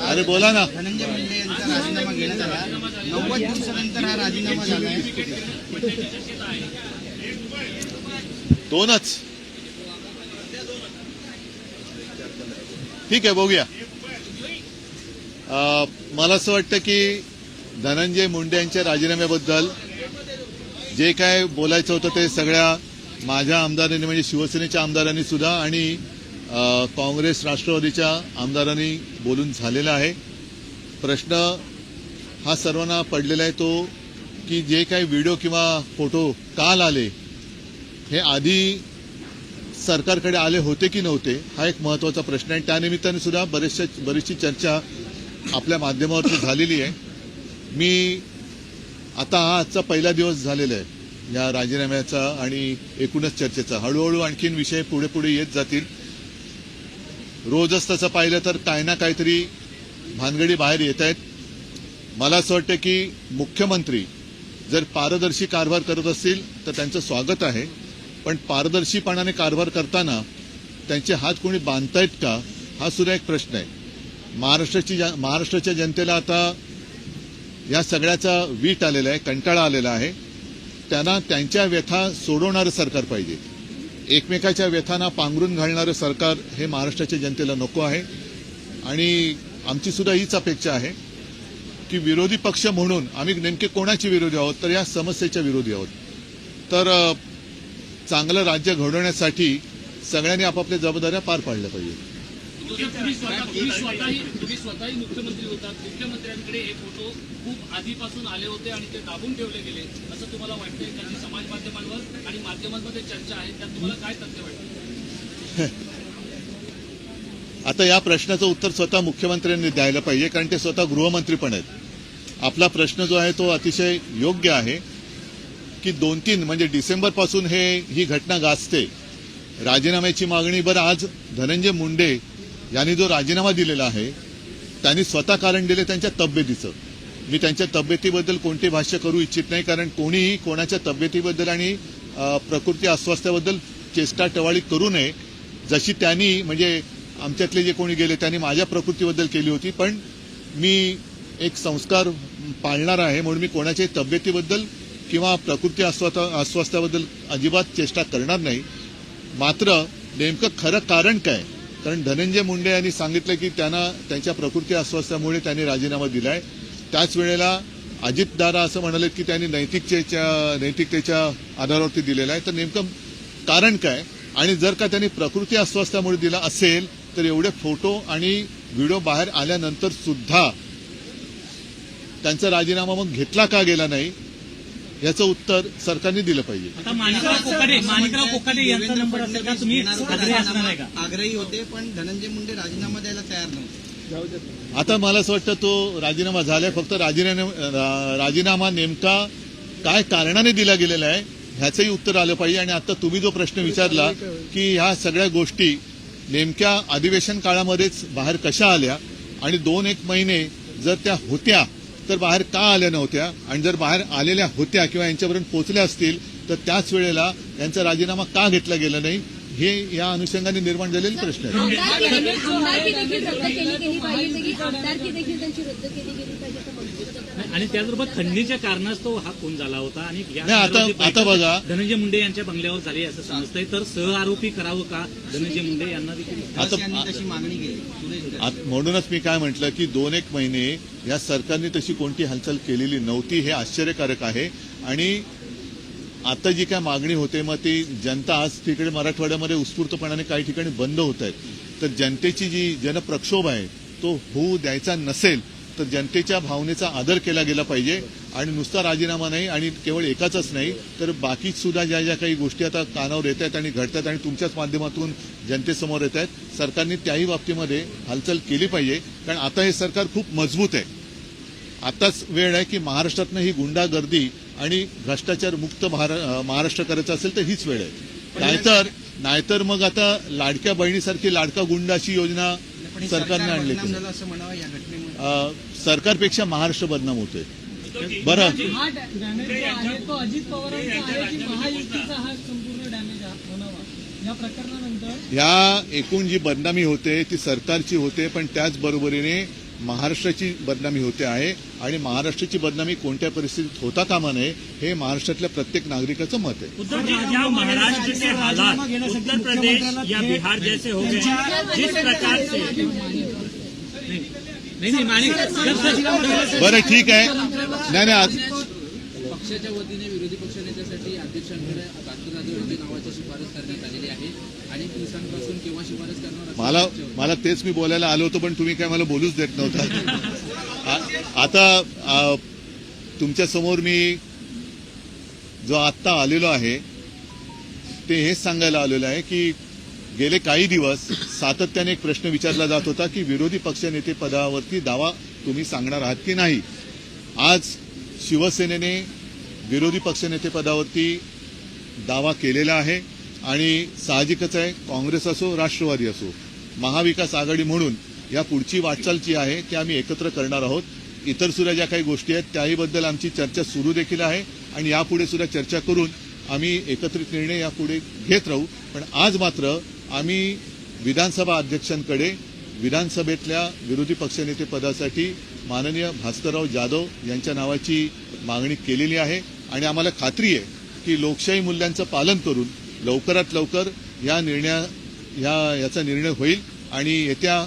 अरे बोला ना. धनंजय मुंडे यांचा राजीनामा घेण्यात आला. 90 दिवसानंतर हा राजीनामा झालाय. दोनच ठीक आहे, बघूया. मला असं वाटतं की धनंजय मुंडे यांच्या राजीनाम्याबद्दल जे काय बोलायचं होतं ते सगळ्या माझ्या आमदारांनी म्हणजे शिवसेनेच्या आमदारांनी सुद्धा आणि काँग्रेस राष्ट्रवादीच्या आमदारांनी बोलून झालेला आहे. प्रश्न हा सर्वांना पडलेला आहे तो की जे काही व्हिडिओ किंवा फोटो काल आले हे आधी सरकारकडे आले होते की नव्हते, हा एक महत्वाचा प्रश्न आहे. त्यानिमित्ताने सुद्धा बरीचशी चर्चा आपल्या माध्यमावरती झालेली आहे. मी आता हा आजचा पहिला दिवस झालेला आहे या राजीनाम्याचा आणि एकूणच चर्चेचा. हळूहळू आणखीन विषय पुढे पुढे येत जातील. रोजच तसं पाहिलं तर काय ना काहीतरी भानगडी बाहेर येत आहेत. मला असं वाटतं की मुख्यमंत्री जर पारदर्शी कारभार करत असतील तर त्यांचं स्वागत आहे, पण पारदर्शीपणाने कारभार करताना त्यांचे हात कोणी बांधतायत का हा सुद्धा एक प्रश्न आहे. महाराष्ट्राच्या जनतेला आता या सगळ्याचा वीट आलेला आहे, कंटाळा आलेला आहे. त्यांना त्यांच्या व्यथा सोडवणारं सरकार पाहिजे. एकमेकाच्या व्यथांना पांघरून घालणारं सरकार हे महाराष्ट्राच्या जनतेला नको आहे. आणि आमची सुद्धा हीच अपेक्षा आहे की विरोधी पक्ष म्हणून आम्ही नेमके कोणाचे विरोधी आहोत तर या समस्येच्या विरोधी आहोत. तर चांगलं राज्य घडवण्यासाठी सगळ्यांनी आपापल्या जबाबदाऱ्या पार पाडल्या पाहिजे. तुम्ही स्वतःही मुख्यमंत्री होतात. मुख्यमंत्र्यांकडे हे फोटो खूप आधीपासून आले होते आणि ते दाबून ठेवले गेले असं तुम्हाला वाटतंय का? जी समाज माध्यमांवर आणि माध्यमांमध्ये चर्चा आहे त्यात तुम्हाला काय तथ्य वाटतं? आता या प्रश्नाचं उत्तर स्वतः मुख्यमंत्र्यांनी द्यायला पाहिजे, कारण ते स्वतः गृहमंत्री पण आहेत. आपला प्रश्न जो आहे तो अतिशय योग्य आहे की 2-3 म्हणजे डिसेंबरपासून ही घटना गाजते. राजीनाम्याची मागणी. बरं, आज धनंजय मुंडे यांनी जो राजीनामा दिलेला आहे त्यांनी स्वतः कारण दिले त्यांच्या तब्येतीचं. मी त्यांच्या तब्येतीबद्दल कोणते भाष्य करू इच्छित नाही, कारण कोणीही कोणाच्या तब्येतीबद्दल आणि प्रकृती अस्वास्थ्याबद्दल चेष्टा टवाळी करू नये. जशी त्यांनी म्हणजे आमच्यातले जे कोणी गेले त्यांनी माझ्या प्रकृतीबद्दल केली होती, पण मी एक संस्कार पाळणार आहे म्हणून मी कोणाच्याही तब्येतीबद्दल किंवा प्रकृती अस्वास्थ्याबद्दल अजिबात चेष्टा करणार नाही. मात्र नेमकं खरं कारण काय? कारण धनंजय मुंडे यांनी सांगितलं की त्यांना त्यांच्या प्रकृती अस्वास्थ्यामुळे त्यांनी राजीनामा दिलाय. त्याच वेळेला अजितदादा असं म्हणाले की त्यांनी नैतिकतेच्या आधारावरती दिलेला आहे. तर नेमकं कारण काय? आणि जर का त्यांनी प्रकृती अस्वास्थ्यामुळे दिला असेल तर एवढे फोटो आणि व्हिडिओ बाहेर आल्यानंतर सुद्धा त्यांचा राजीनामा मग घेतला का गेला नाही याचं उत्तर सरकारने दिलं पाहिजे. आता माणिकराव कोकाटे यांचा नंबर असेल का? तुम्ही आग्रही होते पण धनंजय मुंडे राजीनामा द्यायला तयार नव्हते. आता मला असं वाटतं तो राजीनामा झालाय. फक्त राजीनामा नेमका काय कारणाने दिला गेलेला आहे ह्याचंही उत्तर आलं पाहिजे. आणि आता तुम्ही जो प्रश्न विचारला की ह्या सगळ्या गोष्टी नेमक्या अधिवेशन काळामध्येच बाहेर कशा आल्या आणि 2-1 महिने जर त्या होत्या तर बाहेर का आल्या नव्हत्या, आणि जर बाहेर आलेल्या होत्या किंवा यांच्यापर्यंत पोहोचल्या असतील तर त्याच वेळेला यांचा राजीनामा का घेतला गेला नाही हे या अनुषंगाने निर्माण झालेले प्रश्न आहेत. आणि त्याचबरोबर खंडणीच्या कारणास्तव हा खून झाला होता. आणि आता बघा, धनंजय मुंडे यांच्या बंगल्यावर झाली असं समजतंय, तर सहआरोपी करावं का धनंजय मुंडे यांना देखील तशी मागणी केली. म्हणूनच मी काय म्हटलं की 2-1 महिने या सरकारने तशी कोणती हालचाल केलेली नव्हती. हे आश्चर्यकारक आहे. आणि आता जी काय मागणी होते मग ती जनता आज तिकडे मराठवाड्यामध्ये उत्स्फूर्तपणाने काही ठिकाणी बंद होत आहेत. तर जनतेची जी जनप्रक्षोभ आहे तो होऊ द्यायचा नसेल तर जनतेच्या भावनेचा आदर केला गेला पाहिजे. आणि नुसता राजीनामा नाही आणि केवळ एकाचाच नाही तर बाकी सुद्धा ज्या काही गोष्टी आता कानावर येत आहेत आणि घडतात आणि तुमच्याच माध्यमातून जनतेसमोर येत आहेत, सरकारने त्याही बाबतीमध्ये हालचाल केली पाहिजे. कारण आता हे सरकार खूप मजबूत आहे. आताच वेळ आहे की महाराष्ट्रातनं ही गुंडागर्दी आणि भ्रष्टाचार मुक्त महाराष्ट्र करायचा असेल तर हीच वेळ आहे. नाहीतर मग आता लाडक्या बहिणीसारखी लाडका गुंड अशी योजना सरकारने आणली. सरकारपेक्षा महाराष्ट्र बदनाम होतोय. बरं, अजित पवारांचा आहे की महायुतीचा हा संपूर्ण डॅमेज होणार? या प्रकरणानंतर ह्या एकूण जी बदनामी होते ती सरकारची होते, पण त्याचबरोबरीने महाराष्ट्राची बदनामी होते आहे आणि महाराष्ट्राची बदनामी कोणत्या परिस्थितीत होता कामा नये हे महाराष्ट्रातल्या प्रत्येक नागरिकाचं मत आहे. उद्धव जी, क्या महाराष्ट्र के हालात उत्तर प्रदेश या बिहार जैसे हो गए जिस प्रकार से नहीं मानिक बरं ठीक आहे. नाही आज पक्षाच्या वतीने विरोधी पक्षनेत्यासाठी अध्यक्षांकडे पार्थराजे यांच्या नावाची शिफारस करण्यात आलेली आहे. अनेक दिवसांपासून केव्हा शिफारस करणार मला तेच मी बोलायला आलो होतो, पण तुम्ही काय मला बोलूच देत नव्हता. आता तुमच्या समोर मी जो आत्ता आलेलो आहे ते हेच सांगायला आलेलो आहे की गेले काही दिवस सातत्याने एक प्रश्न विचारला जात होता की विरोधी पक्षनेते पदावरती दावा तुम्ही सांगणार आहात की नाही. आज शिवसेनेने विरोधी पक्षनेते पदावरती दावा केलेला आहे आणि साहजिकच आहे, काँग्रेस असो राष्ट्रवादी असो, महाविकास आघाडी म्हणून या पुढची वाटचाल जी आहे ती आम्ही एकत्र करणार आहोत. इतर सुद्धा ज्या काही गोष्टी आहेत त्याहीबद्दल आमची चर्चा सुरू देखील आहे आणि यापुढे सुद्धा चर्चा करून आम्ही एकत्रित निर्णय यापुढे घेत राहू. पण आज मात्र आम्ही विधानसभा अध्यक्षांकडे विधानसभेतल्या विरोधी पक्षनेते पदासाठी माननीय भास्करराव जाधव यांच्या नावाची मागणी केलेली आहे आणि आम्हाला खात्री आहे की लोकशाही मूल्यांचं पालन करून लवकरात लवकर याचा निर्णय होईल आणि येत्या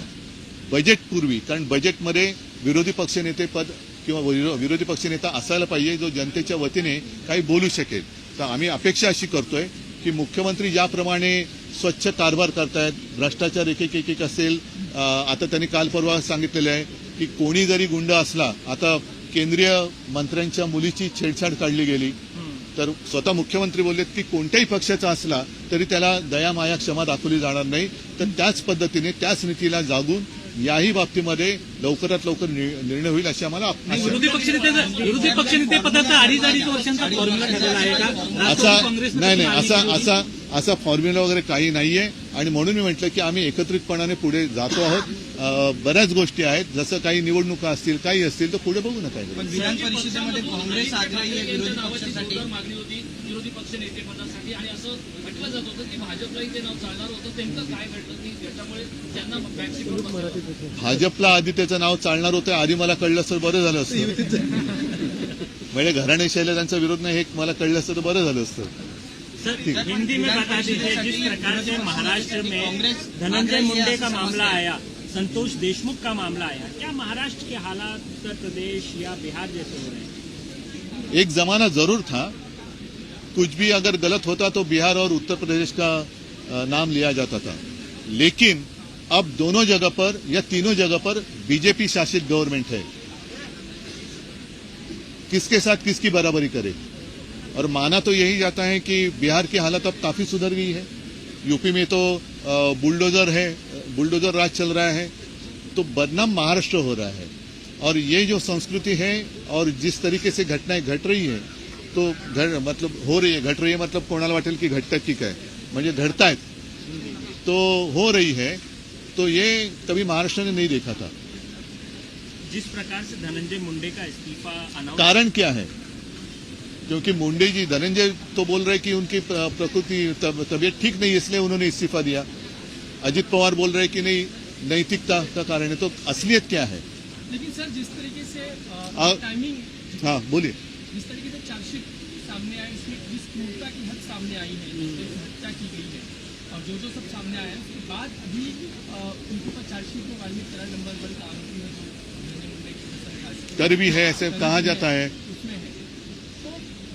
बजेटपूर्वी, कारण बजेटमध्ये विरोधी पक्षनेते पद किंवा विरोधी पक्षनेता असायला पाहिजे जो जनतेच्या वतीने काही बोलू शकेल. तर आम्ही अपेक्षा अशी करतोय की मुख्यमंत्री ज्याप्रमाणे स्वच्छ कारभार करतायत, भ्रष्टाचार एक असेल, आता त्यांनी काल परवा सांगितलेलं आहे की कोणी जरी गुंड असला, आता केंद्रीय मंत्र्यांच्या मुलीची छेडछाड काढली गेली तर स्वतः मुख्यमंत्री बोललेत की कोणत्याही पक्षाचा असला तरी त्याला दया माया क्षमा दाखवली जाणार नाही. तर त्याच पद्धतीने त्याच नीतीला जागून याही बाबतीमध्ये लवकरात लवकर निर्णय होईल अशी आम्हाला आशा आहे. विरोधी पक्षनेते पदाचा अडीच वर्षांचा फॉर्म्युला ठरलेला आहे का? असा फॉर्म्युला वगैरे काही नाहीये आणि म्हणून मी म्हटलं की आम्ही एकत्रितपणाने पुढे जातो आहोत. बऱ्याच गोष्टी आहेत, जसं काही निवडणुका असतील काही असतील तर पुढे बघू नका. पण विधान परिषदेमध्ये काँग्रेस आग्रही आहे विरोधी नावाची पक्षासाठी. जोरदार मागणी होती विरोधी पक्ष नेतेपदासाठी आणि असं म्हटलं जात होतं की भाजपलाही ते नाव चालणार होतं. नेमकं काय घडलं की त्याच्यामुळे त्यांना बॅकसीटवर बसवलं? भाजपला आधी त्याचं नाव चालणार होतं, आधी मला कळलं असतं बरं झालं असतं. म्हणजे घराणेशाहीला त्यांचा विरोध नाही हे मला कळलं असतं तर बरं झालं असतं. सर, हिंदी में बता दीजिए, जिस प्रकार से महाराष्ट्र में धनंजय मुंडे का मामला आया, संतोष देशमुख का मामला आया, क्या महाराष्ट्र के हालात उत्तर प्रदेश या बिहार जैसे हो रहे हैं? एक जमाना जरूर था, कुछ भी अगर गलत होता तो बिहार और उत्तर प्रदेश का नाम लिया जाता था, लेकिन अब दोनों जगह पर या तीनों जगह पर बीजेपी शासित गवर्नमेंट है. किसके साथ किसकी बराबरी करे? और माना तो यही जाता है कि बिहार की हालत अब काफी सुधर गई है. यूपी में तो बुलडोजर राज चल रहा है, तो बदनाम महाराष्ट्र हो रहा है. और ये जो संस्कृति है और जिस तरीके से घटनाएं घट रही है तो घट रही है मतलब कोणाला वाटेल की घटतात की काय, म्हणजे घडतायत तो हो रही है. तो ये कभी महाराष्ट्र ने नहीं देखा था. जिस प्रकार से धनंजय मुंडे का इस्तीफा अनाउंस, कारण क्या है? क्योंकि मुंडे जी, धनंजय तो बोल रहे कि उनकी प्रकृति तबीयत ठीक नहीं इसलिए उन्होंने इस्तीफा दिया. अजित पवार बोल रहे कि नहीं नैतिकता का कारण है. तो असलियत क्या है? लेकिन सर जिस तरीके से टाइमिंग, हाँ बोलिए. जिस तरीके से चार्जशीट सामने आया इसमें जिस क्रूरता की हद सामने आई है, जिस तरह से हत्या की गई है और जो सब सामने आया है उसके बाद अभी उनके ऊपर चार्जशीट में वाल्मीकि करार नंबर 1 का आरोपी है जो धनंजय मुंडे की कर भी है, ऐसे कहा जाता है. उसमें है. तो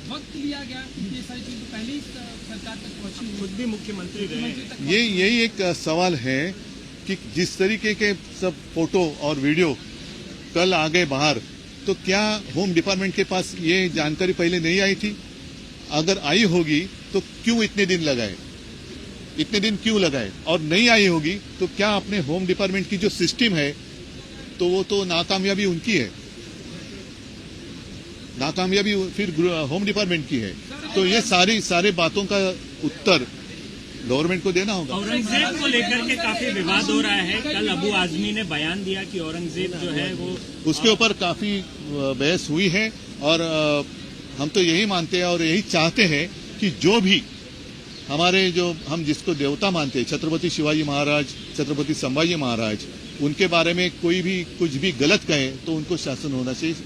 वक्त लिया गया क्योंकि ये सारी चीजें पहले ही सरकार तक पहुंची हुई. खुद भी मुख्यमंत्री रहे. यही एक सवाल है कि जिस तरीके के सब फोटो और वीडियो कल आ गए बाहर, तो क्या होम डिपार्टमेंट के पास ये जानकारी पहले नहीं आई थी? अगर आई होगी तो क्यों इतने दिन लगाए? और नहीं आई होगी तो क्या अपने होम डिपार्टमेंट की जो सिस्टम है तो वो तो नाकामयाबी उनकी है, नाकामयाबी फिर होम डिपार्टमेंट की है. तो ये सारे बातों का उत्तर गवर्नमेंट को देना होगा. औरंगजेब को लेकर के काफी विवाद हो रहा है. कल अबू आजमी ने बयान दिया कि औरंगजेब जो है वो, उसके ऊपर काफी बहस हुई है और हम तो यही मानते हैं और यही चाहते हैं कि जो भी हमारे जो हम जिसको देवता मानते हैं, छत्रपति शिवाजी महाराज, छत्रपति संभाजी महाराज, उनके बारे में कोई भी कुछ भी गलत कहे तो उनको शासन होना चाहिए,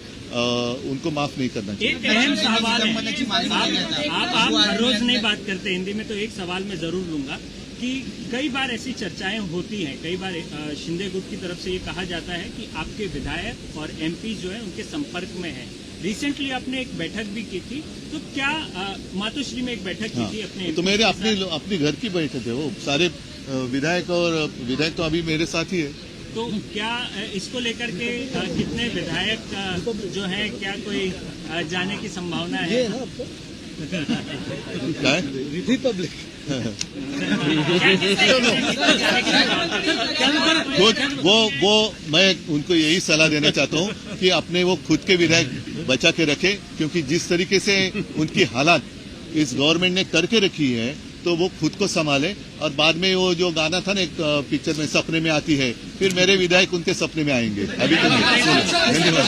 उनको माफ नहीं करना चाहिए। एक अहम सवाल है, संपन्नाची मागणी करण्यात आहे. आप हर रोज नहीं बात करते हिंदी में, तो एक सवाल मैं जरूर लूंगा कि कई बार ऐसी चर्चाएं होती हैं, कई बार शिंदे गुट की तरफ से ये कहा जाता है कि आपके विधायक और एमपी जो है उनके संपर्क में है। रिसेंटली आपने एक बैठक भी की थी, तो क्या मातोश्री में एक बैठक की थी अपने तो मेरे अपने घर की बैठक है, वो सारे विधायक तो अभी मेरे साथ ही है। तो क्या इसको लेकर के कितने विधायक जो है, क्या कोई जाने की संभावना है? क्या है? रिपब्लिक वो मैं उनको यही सलाह देना चाहता हूँ कि अपने वो खुद के विधायक बचा के रखे, क्योंकि जिस तरीके से उनकी हालात इस गवर्नमेंट ने करके रखी है तो वो खुद को संभाले। और बाद में वो जो गाना था ना एक पिक्चर में, सपने में आती है, फिर मेरे विधायक उनके सपने में आएंगे, अभी तो नहीं। धन्यवाद।